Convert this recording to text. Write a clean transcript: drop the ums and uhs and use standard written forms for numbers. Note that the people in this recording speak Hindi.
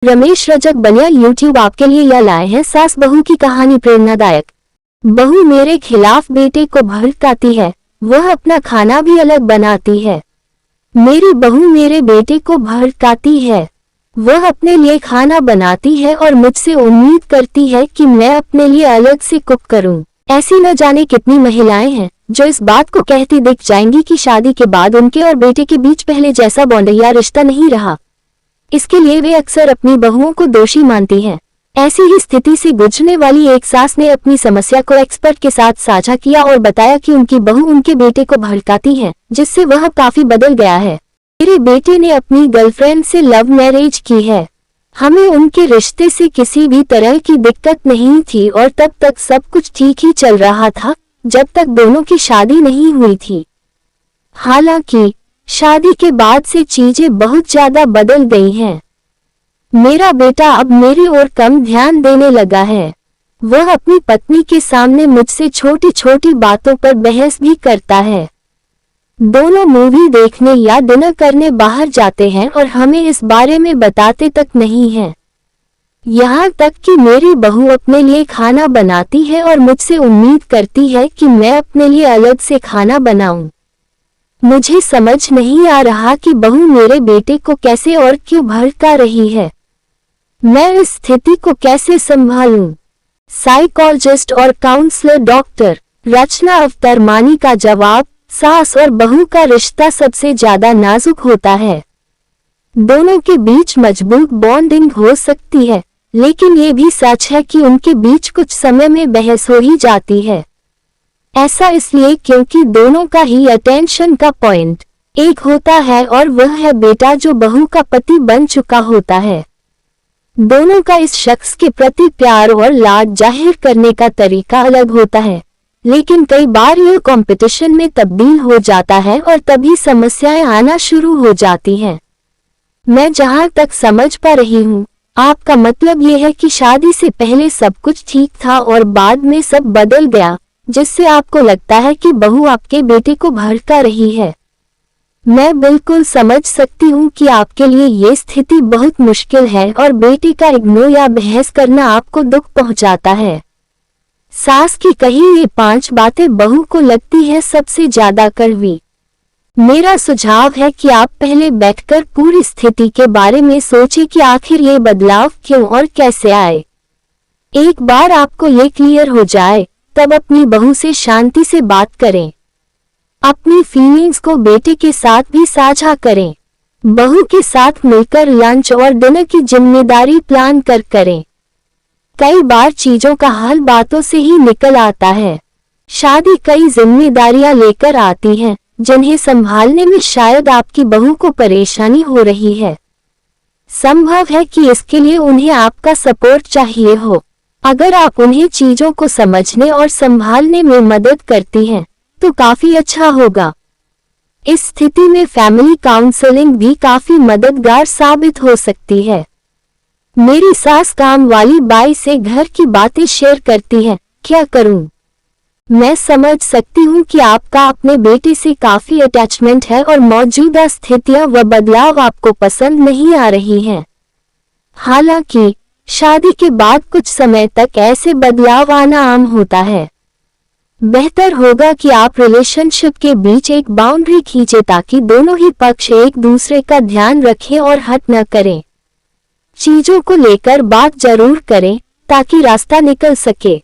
रमेश रजक बनिया यूट्यूब आपके लिए यह लाए हैं सास बहू की कहानी प्रेरणादायक। बहू मेरे खिलाफ बेटे को भड़काती है, वह अपना खाना भी अलग बनाती है। मेरी बहू मेरे बेटे को भड़काती है, वह अपने लिए खाना बनाती है और मुझसे उम्मीद करती है कि मैं अपने लिए अलग से कुक करूं। ऐसी न जाने कितनी महिलाएं हैं जो इस बात को कहती दिख जाएंगी कि शादी के बाद उनके और बेटे के बीच पहले जैसा बॉन्ड या रिश्ता नहीं रहा। इसके लिए वे अक्सर अपनी बहुओं को दोषी मानती हैं। ऐसी ही स्थिति से गुजरने वाली एक सास ने अपनी समस्या को एक्सपर्ट के साथ साझा किया और बताया कि उनकी बहू उनके बेटे को भड़काती है, जिससे वह काफी बदल गया है। मेरे बेटे ने अपनी गर्लफ्रेंड से लव मैरिज की है। हमें उनके रिश्ते से किसी भी तरह की दिक्कत नहीं थी और तब तक सब कुछ ठीक ही चल रहा था जब तक दोनों की शादी नहीं हुई थी। हालांकि शादी के बाद से चीजें बहुत ज्यादा बदल गई हैं। मेरा बेटा अब मेरी ओर कम ध्यान देने लगा है। वह अपनी पत्नी के सामने मुझसे छोटी छोटी बातों पर बहस भी करता है। दोनों मूवी देखने या डिनर करने बाहर जाते हैं और हमें इस बारे में बताते तक नहीं हैं। यहाँ तक कि मेरी बहू अपने लिए खाना बनाती है और मुझसे उम्मीद करती है कि मैं अपने लिए अलग से खाना बनाऊं। मुझे समझ नहीं आ रहा कि बहू मेरे बेटे को कैसे और क्यों भड़का रही है। मैं इस स्थिति को कैसे संभालूं? साइकोलॉजिस्ट और काउंसलर डॉक्टर रचना अवतरमानी का जवाब, सास और बहू का रिश्ता सबसे ज्यादा नाजुक होता है। दोनों के बीच मजबूत बॉन्डिंग हो सकती है, लेकिन ये भी सच है कि उनके बीच कुछ समय में बहस हो ही जाती है। ऐसा इसलिए क्योंकि दोनों का ही अटेंशन का पॉइंट एक होता है और वह है बेटा जो बहू का पति बन चुका होता है। दोनों का इस शख्स के प्रति प्यार और लाड जाहिर करने का तरीका अलग होता है, लेकिन कई बार यह कंपटीशन में तब्दील हो जाता है और तभी समस्याएं आना शुरू हो जाती हैं। मैं जहां तक समझ पा रही हूं, आपका मतलब यह है कि शादी से पहले सब कुछ ठीक था और बाद में सब बदल गया, जिससे आपको लगता है कि बहू आपके बेटे को भड़का रही है। मैं बिल्कुल समझ सकती हूँ कि आपके लिए ये स्थिति बहुत मुश्किल है और बेटे का इग्नोर या बहस करना आपको दुख पहुँचाता है। सास की कही ये 5 बातें बहू को लगती है सबसे ज्यादा कड़वी। मेरा सुझाव है कि आप पहले बैठकर पूरी स्थिति के बारे में सोचें कि आखिर ये बदलाव क्यों और कैसे आए। एक बार आपको ये क्लियर हो जाए, तब अपनी बहू से शांति से बात करें। अपनी फीलिंग्स को बेटे के साथ भी साझा करें। बहू के साथ मिलकर लंच और डिनर की जिम्मेदारी प्लान कर करें। कई बार चीजों का हल बातों से ही निकल आता है। शादी कई जिम्मेदारियां लेकर आती है, जिन्हें संभालने में शायद आपकी बहू को परेशानी हो रही है। संभव है कि इसके लिए उन्हें आपका सपोर्ट चाहिए हो। अगर आप उन्हें चीजों को समझने और संभालने में मदद करती हैं, तो काफी अच्छा होगा। इस स्थिति में फैमिली काउंसलिंग भी काफी मददगार साबित हो सकती है। मेरी सास काम वाली बाई से घर की बातें शेयर करती है, क्या करूं? मैं समझ सकती हूं कि आपका अपने बेटे से काफी अटैचमेंट है और मौजूदा स्थितियां व बदलाव आपको पसंद नहीं आ रही हैं। हालांकि शादी के बाद कुछ समय तक ऐसे बदलाव आना आम होता है। बेहतर होगा कि आप रिलेशनशिप के बीच एक बाउंड्री खींचे ताकि दोनों ही पक्ष एक दूसरे का ध्यान रखें और हट न करें। चीजों को लेकर बात जरूर करें ताकि रास्ता निकल सके।